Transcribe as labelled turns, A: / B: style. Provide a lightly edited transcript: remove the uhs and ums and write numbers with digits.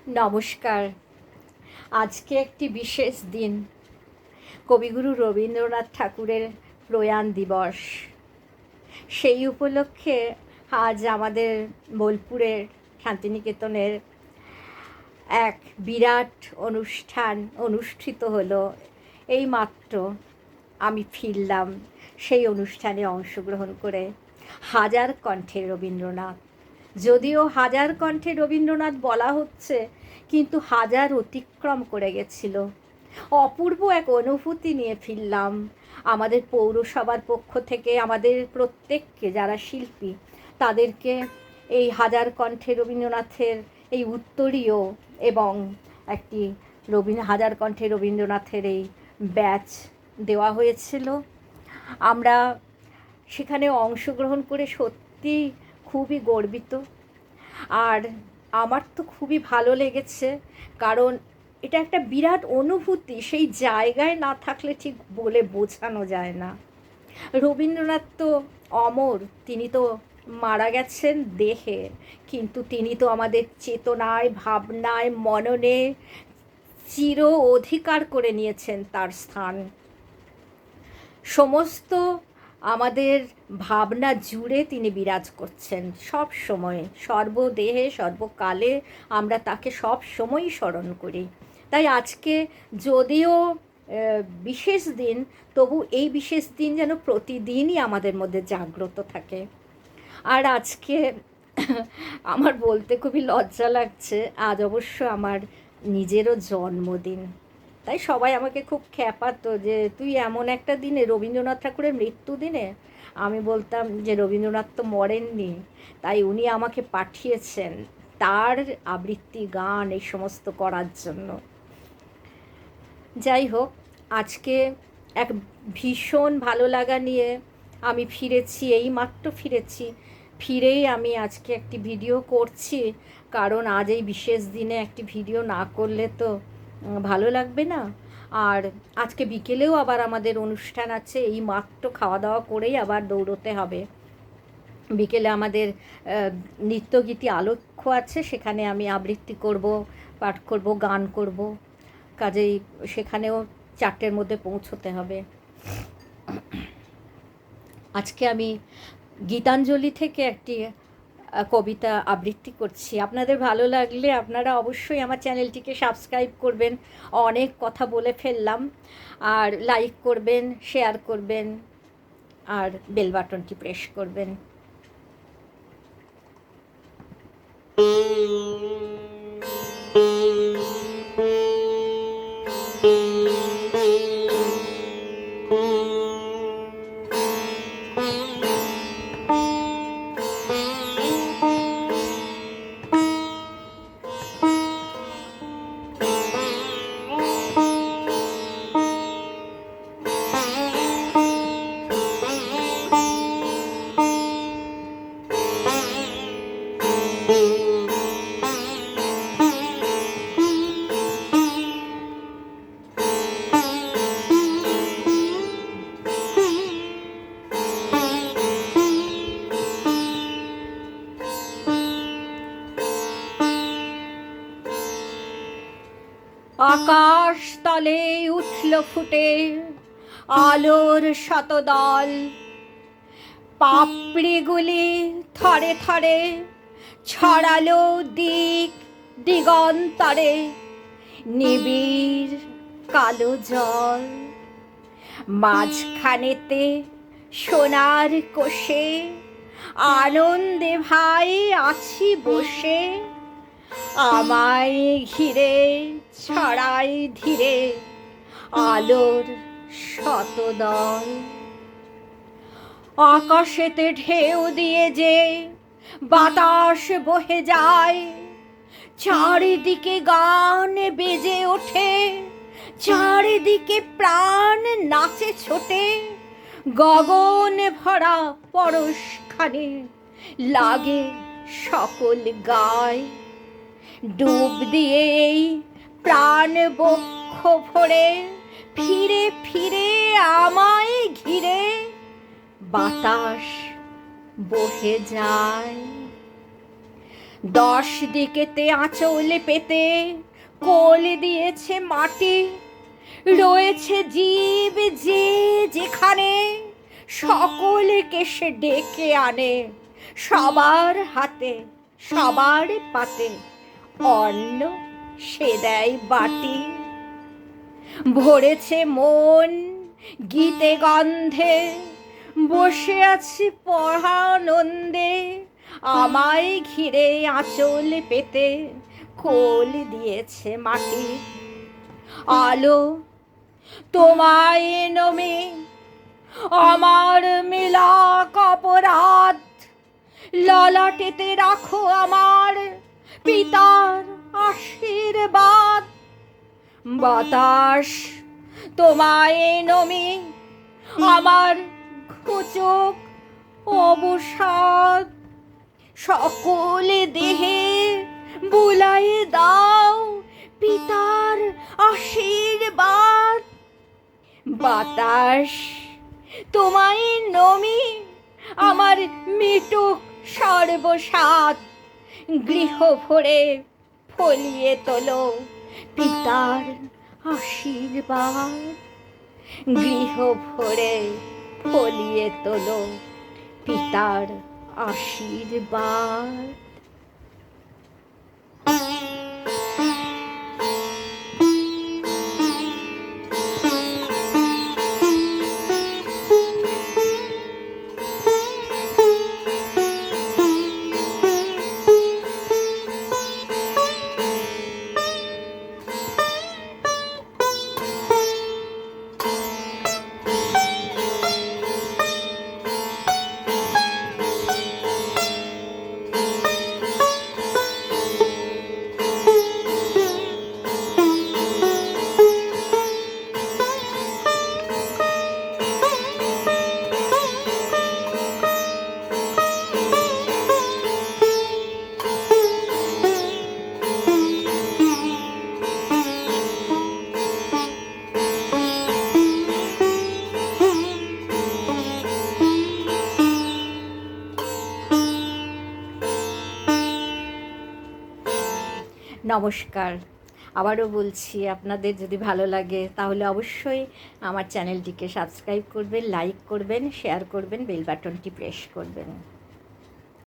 A: নমস্কার। আজকে একটি বিশেষ দিন, কবিগুরু রবীন্দ্রনাথ ঠাকুরের প্রয়াণ দিবস। সেই উপলক্ষে আজ আমাদের বোলপুরের শান্তিনিকেতনের এক বিরাট অনুষ্ঠান অনুষ্ঠিত হলো। এইমাত্র আমি ফিরলাম সেই অনুষ্ঠানে অংশগ্রহণ করে। হাজার কণ্ঠে রবীন্দ্রনাথ, যদিও হাজার কণ্ঠে রবীন্দ্রনাথ বলা হচ্ছে, কিন্তু হাজার অতিক্রম করে গেছিল। অপূর্ব এক অনুভূতি নিয়ে ফিরলাম। আমাদের পৌরসভার পক্ষ থেকে আমাদের প্রত্যেককে, যারা শিল্পী, তাদেরকে এই হাজার কণ্ঠে রবীন্দ্রনাথের এই উত্তরীয় এবং একটি হাজার কণ্ঠে রবীন্দ্রনাথের এই ব্যাচ দেওয়া হয়েছিল। আমরা সেখানে অংশগ্রহণ করে সত্যি খুবই গর্বিত। আর আমার তো খুবই ভালো লেগেছে, কারণ এটা একটা বিরাট অনুভূতি, সেই জায়গায় না থাকলে ঠিক বলে বোঝানো যায় না। রবীন্দ্রনাথ তো অমর, তিনি তো মারা গেছেন দেহে, কিন্তু তিনি তো আমাদের চেতনায়, ভাবনায়, মননে চির অধিকার করে নিয়েছেন তার স্থান। সমস্ত আমাদের ভাবনা জুড়ে তিনি বিরাজ করছেন সব সময়, সর্বদেহে সর্বকালে। আমরা তাকে সব সময়ই স্মরণ করি। তাই আজকে যদিও বিশেষ দিন, তবু এই বিশেষ দিন যেন প্রতিদিনই আমাদের মধ্যে জাগ্রত থাকে। আর আজকে আমার বলতে খুবই লজ্জা লাগছে, আজ অবশ্য আমার নিজেরও জন্মদিন। তাই সবাই আমাকে খুব খ্যাপাতো যে তুই এমন একটা দিনে, রবীন্দ্রনাথ ঠাকুরের মৃত্যুদিনে। আমি বলতাম যে রবীন্দ্রনাথ তো মরেননি, তাই উনি আমাকে পাঠিয়েছেন তার আবৃত্তি, গান, এই সমস্ত করার জন্য। যাই হোক, আজকে এক ভীষণ ভালো লাগা নিয়ে আমি ফিরেছি, এইমাত্র ফিরেছি। ফিরেই আমি আজকে একটি ভিডিও করছি, কারণ আজ এই বিশেষ দিনে একটি ভিডিও না করলে তো ভালো লাগবে না। আর আজকে বিকেলেও আবার আমাদের অনুষ্ঠান আছে, এই মাত্র খাওয়া দাওয়া করেই আবার দৌড়তে হবে। বিকেলে আমাদের নৃত্যগীতি আলেখ্য আছে, সেখানে আমি আবৃত্তি করব, পাঠ করব, গান করব। কাজেই সেখানেও 4টের মধ্যে পৌঁছতে হবে। আজকে আমি গীতাঞ্জলি থেকে একটি কবিতা আবৃত্তি করছি। আপনাদের ভালো লাগলে আপনারা অবশ্যই আমার চ্যানেলটিকে সাবস্ক্রাইব করবেন। অনেক কথা বলে ফেললাম। আর লাইক করবেন, শেয়ার করবেন, আর বেল বাটনটি প্রেস করবেন। আকাশ তলে উঠল ফুটে আলোর শতদল, পাপড়িগুলি থরে থরে ছড়ালো দিক দিগন্তরে, নিবিড় কালো জল। মাঝখানেতে সোনার কোষে আনন্দে ভাই আছি বসে, আমায় ঘিরে ছড়াই ধীরে আলোর শতদল। আকাশেতে ঢেউ দিয়ে যে বাতাস বহে যায়, চারিদিকে গান বেজে ওঠে, চারিদিকে প্রাণ নাচে ছোটে, গগন ভরা পরশখানে লাগে সকল গায়। ডুব দিয়ে এই প্রাণ বক্ষ ভরে ফিরে ফিরে আমায় ঘিরে বাতাস বহে যায়। 10 দিকেতে আঁচল পেতে কোল দিয়েছে মাটি, রয়েছে জীব যে যেখানে, সকলকে সে ডেকে আনে। সবার হাতে সবার পাতে অন্ন সে দেয় বাটি। ভরেছে মন গীতে গন্ধে, বসে আছি পরানন্দে, আমায় ঘিরে আঁচল পেতে কোল দিয়েছে মাটি। আলো তোমায় নমে আমার মেলা অপরাধ, ললাটেতে রাখো আমার পিতার আশীর্বাদ। বাতাস তোমায় নমে আমার ঘুচুক অবসাদ, সকল দেহে বুলাই দাও পিতার আশীর্বাদ। বাতাস তোমায় নমি আমার মিটুক সর্বসাদ, গৃহ ভরে ফলিয়ে তোলো পিতার আশীর্বাদ। গৃহ ভরে ফলিয়ে তোলো পিতার আশীর্বাদ। নমস্কার। আবারও বলছি, আপনাদের যদি ভালো লাগে তাহলে অবশ্যই আমার চ্যানেলটিকে সাবস্ক্রাইব করবেন, লাইক করবেন, শেয়ার করবেন, বেল বাটনটি প্রেস করবেন।